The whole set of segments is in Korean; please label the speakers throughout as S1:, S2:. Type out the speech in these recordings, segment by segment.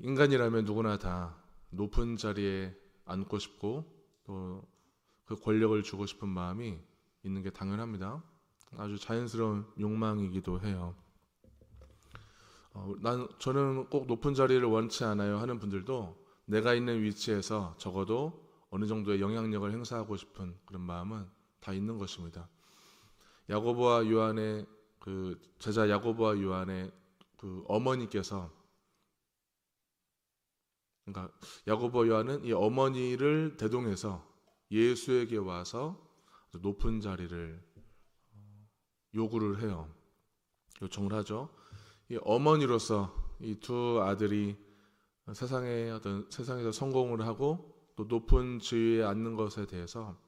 S1: 인간이라면 누구나 다 높은 자리에 앉고 싶고 또 그 권력을 주고 싶은 마음이 있는 게 당연합니다. 아주 자연스러운 욕망이기도 해요. 저는 꼭 높은 자리를 원치 않아요 하는 분들도 내가 있는 위치에서 적어도 어느 정도의 영향력을 행사하고 싶은 그런 마음은 다 있는 것입니다. 야고보와 요한의 그 제자 야고보와 요한의 그 어머니께서, 그러니까 야고보 요한은 이 어머니를 대동해서 예수에게 와서 높은 자리를 요구를 해요. 요청을 하죠. 이 어머니로서 이 두 아들이 세상에서 성공을 하고 또 높은 지위에 앉는 것에 대해서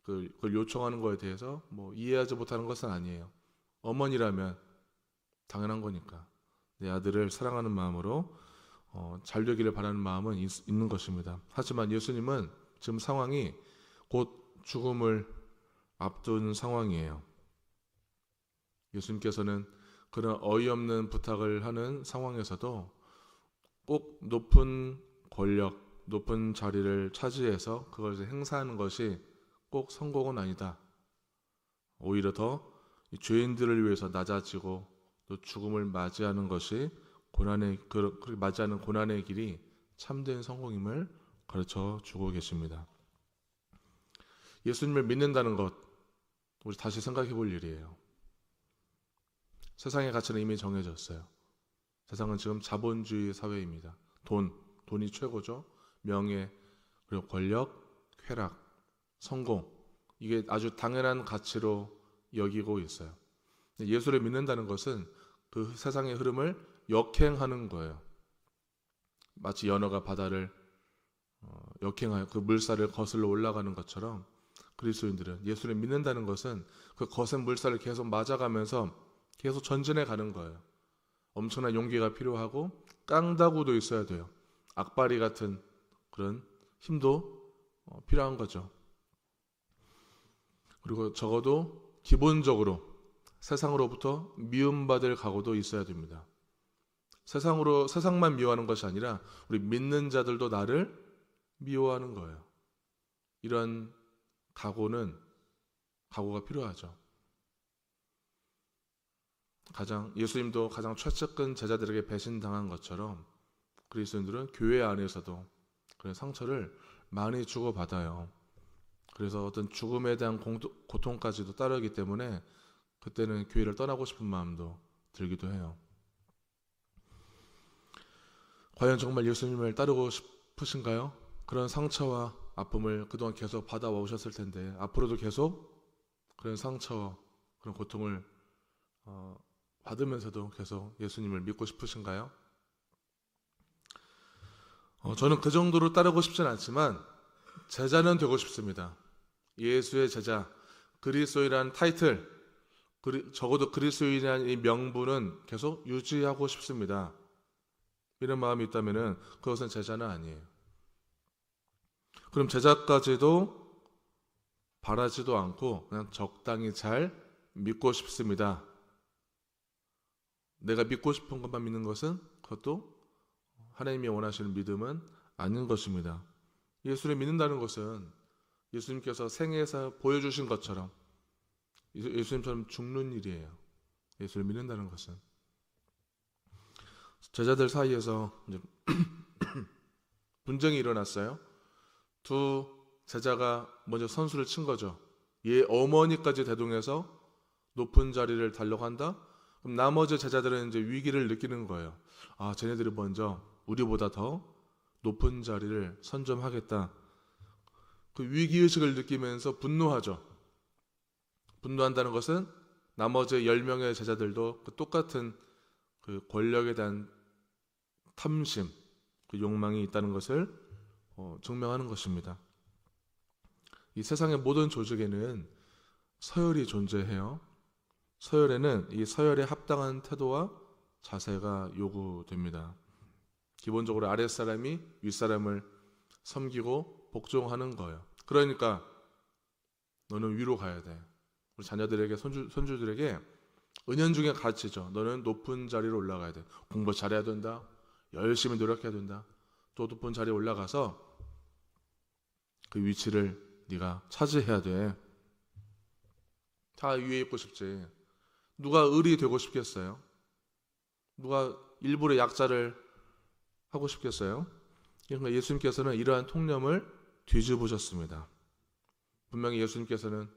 S1: 그걸 요청하는 것에 대해서 뭐 이해하지 못하는 것은 아니에요. 어머니라면 당연한 거니까 내 아들을 사랑하는 마음으로 잘 되기를 바라는 마음은 있는 것입니다. 하지만 예수님은 지금 상황이 곧 죽음을 앞둔 상황이에요. 예수님께서는 그런 어이없는 부탁을 하는 상황에서도 꼭 높은 권력, 높은 자리를 차지해서 그것을 행사하는 것이 꼭 성공은 아니다. 오히려 더 죄인들을 위해서 낮아지고 또 죽음을 맞이하는 것이 맞이하는 고난의 길이 참된 성공임을 가르쳐 주고 계십니다. 예수님을 믿는다는 것, 우리 다시 생각해 볼 일이에요. 세상의 가치는 이미 정해졌어요. 세상은 지금 자본주의 사회입니다. 돈이 최고죠. 명예, 그리고 권력, 쾌락, 성공, 이게 아주 당연한 가치로 여기고 있어요. 예수를 믿는다는 것은 그 세상의 흐름을 역행하는 거예요. 마치 연어가 바다를 역행하여 그 물살을 거슬러 올라가는 것처럼 그리스도인들은 예수를 믿는다는 것은 그 거센 물살을 계속 맞아가면서 계속 전진해 가는 거예요. 엄청난 용기가 필요하고 깡다구도 있어야 돼요. 악바리 같은 그런 힘도 필요한 거죠. 그리고 적어도 기본적으로 세상으로부터 미움받을 각오도 있어야 됩니다. 세상만 미워하는 것이 아니라 우리 믿는 자들도 나를 미워하는 거예요. 이런 각오가 필요하죠. 예수님도 가장 최측근 제자들에게 배신당한 것처럼 그리스도인들은 교회 안에서도 그런 상처를 많이 주고받아요. 그래서 어떤 죽음에 대한 고통까지도 따르기 때문에 그때는 교회를 떠나고 싶은 마음도 들기도 해요. 과연 정말 예수님을 따르고 싶으신가요? 그런 상처와 아픔을 그동안 계속 받아오셨을 텐데 앞으로도 계속 그런 상처, 그런 고통을 받으면서도 계속 예수님을 믿고 싶으신가요? 저는 그 정도로 따르고 싶진 않지만 제자는 되고 싶습니다. 예수의 제자, 그리스도인이라는 타이틀, 적어도 그리스도인이라는 이 명분은 계속 유지하고 싶습니다. 이런 마음이 있다면 그것은 제자는 아니에요. 그럼 제자까지도 바라지도 않고 그냥 적당히 잘 믿고 싶습니다. 내가 믿고 싶은 것만 믿는 것은 그것도 하나님이 원하시는 믿음은 아닌 것입니다. 예수를 믿는다는 것은 예수님께서 생애에서 보여주신 것처럼 예수님처럼 죽는 일이에요. 예수를 믿는다는 것은. 제자들 사이에서 이제 분쟁이 일어났어요. 두 제자가 먼저 선수를 친 거죠. 얘 어머니까지 대동해서 높은 자리를 달려고 한다? 그럼 나머지 제자들은 이제 위기를 느끼는 거예요. 아, 쟤네들이 먼저 우리보다 더 높은 자리를 선점하겠다. 그 위기의식을 느끼면서 분노하죠. 분노한다는 것은 나머지 10명의 제자들도 그 똑같은 그 권력에 대한 탐심, 그 욕망이 있다는 것을 증명하는 것입니다. 이 세상의 모든 조직에는 서열이 존재해요. 서열에는 이 서열에 합당한 태도와 자세가 요구됩니다. 기본적으로 아랫사람이 윗사람을 섬기고 복종하는 거예요. 그러니까 너는 위로 가야 돼. 우리 자녀들에게 손주들에게 은연중에 가르치죠. 너는 높은 자리로 올라가야 돼. 공부 잘해야 된다. 열심히 노력해야 된다. 또 높은 자리에 올라가서 그 위치를 네가 차지해야 돼. 다 위에 있고 싶지. 누가 을이 되고 싶겠어요? 누가 일부러 약자를 하고 싶겠어요? 그러니까 예수님께서는 이러한 통념을 뒤집으셨습니다. 분명히 예수님께서는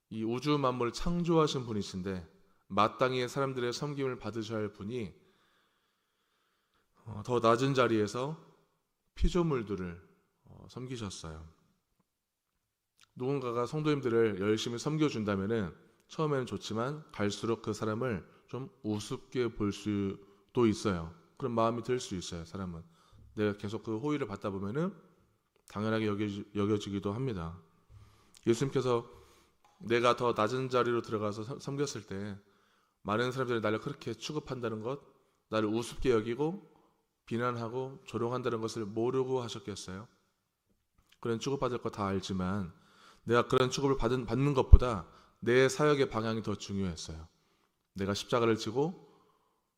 S1: 이 우주 만물을 창조하신 분이신데 마땅히 사람들의 섬김을 받으셔야 할 분이 더 낮은 자리에서 피조물들을 섬기셨어요. 누군가가 성도님들을 열심히 섬겨준다면은 처음에는 좋지만 갈수록 그 사람을 좀 우습게 볼 수도 있어요. 그런 마음이 들 수 있어요. 사람은 내가 계속 그 호의를 받다 보면은 당연하게 여겨지기도 합니다. 예수님께서 내가 더 낮은 자리로 들어가서 섬겼을 때 많은 사람들이 나를 그렇게 취급한다는 것, 나를 우습게 여기고 비난하고 조롱한다는 것을 모르고 하셨겠어요? 그런 취급받을 거 다 알지만 내가 그런 취급을 받는 것보다 내 사역의 방향이 더 중요했어요. 내가 십자가를 지고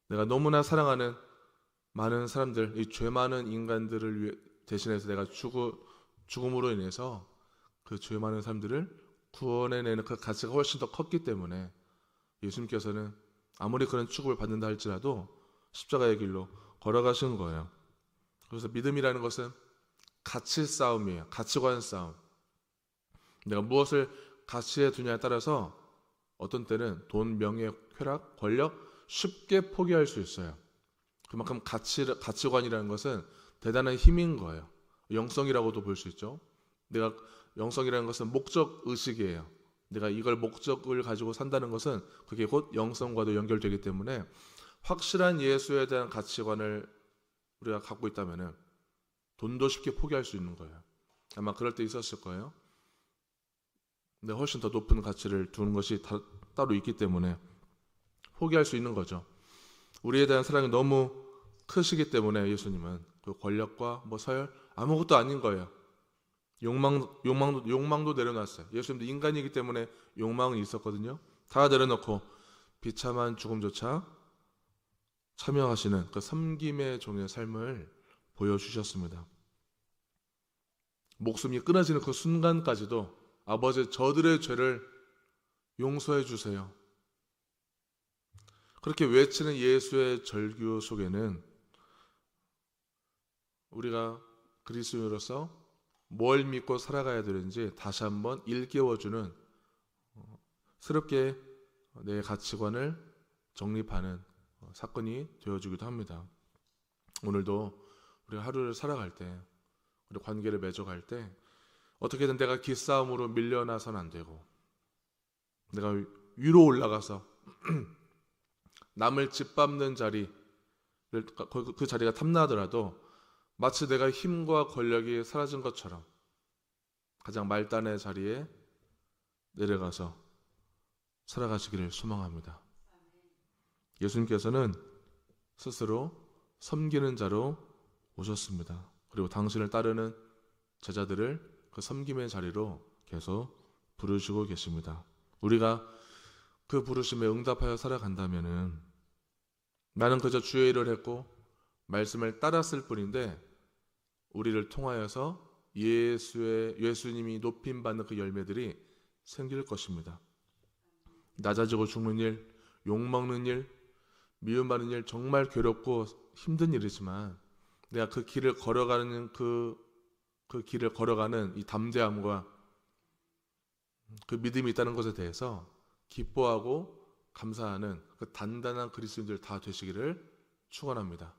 S1: 내가 너무나 사랑하는 많은 사람들, 이 죄 많은 인간들을 위해 대신해서 내가 죽음으로 인해서 그 죄 많은 사람들을 구원해내는 그 가치가 훨씬 더 컸기 때문에 예수님께서는 아무리 그런 취급을 받는다 할지라도 십자가의 길로 걸어가신 거예요. 그래서 믿음이라는 것은 가치 싸움이에요. 가치관 싸움. 내가 무엇을 가치에 두냐에 따라서 어떤 때는 돈, 명예, 쾌락, 권력 쉽게 포기할 수 있어요. 그만큼 가치관이라는 것은 대단한 힘인 거예요. 영성이라고도 볼 수 있죠. 내가 영성이라는 것은 목적 의식이에요. 내가 이걸 목적을 가지고 산다는 것은 그게 곧 영성과도 연결되기 때문에 확실한 예수에 대한 가치관을 우리가 갖고 있다면은 돈도 쉽게 포기할 수 있는 거예요. 아마 그럴 때 있었을 거예요. 근데 훨씬 더 높은 가치를 두는 것이 따로 있기 때문에 포기할 수 있는 거죠. 우리에 대한 사랑이 너무 크시기 때문에 예수님은 그 권력과 서열 아무것도 아닌 거예요. 욕망도 내려놨어요. 예수님도 인간이기 때문에 욕망은 있었거든요. 다 내려놓고 비참한 죽음조차 참여하시는 그 섬김의 종의 삶을 보여주셨습니다. 목숨이 끊어지는 그 순간까지도 아버지 저들의 죄를 용서해 주세요. 그렇게 외치는 예수의 절규 속에는 우리가 그리스도인으로서 뭘 믿고 살아가야 되는지 다시 한번 일깨워주는 새롭게 내 가치관을 정립하는 사건이 되어주기도 합니다. 오늘도 우리가 하루를 살아갈 때, 우리 관계를 맺어갈 때 어떻게든 내가 기싸움으로 밀려나선 안 되고 내가 위로 올라가서 남을 짓밟는 자리를 그 자리가 탐나더라도 마치 내가 힘과 권력이 사라진 것처럼 가장 말단의 자리에 내려가서 살아가시기를 소망합니다. 예수님께서는 스스로 섬기는 자로 오셨습니다. 그리고 당신을 따르는 제자들을 그 섬김의 자리로 계속 부르시고 계십니다. 우리가 그 부르심에 응답하여 살아간다면은 나는 그저 주의 일을 했고 말씀을 따랐을 뿐인데 우리를 통하여서 예수님이 높임받는 그 열매들이 생길 것입니다. 낮아지고 죽는 일, 욕먹는 일, 미움받는 일 정말 괴롭고 힘든 일이지만 내가 그 길을 걸어가는 그 길을 걸어가는 이 담대함과 그 믿음이 있다는 것에 대해서 기뻐하고 감사하는 그 단단한 그리스도인들 다 되시기를 축원합니다.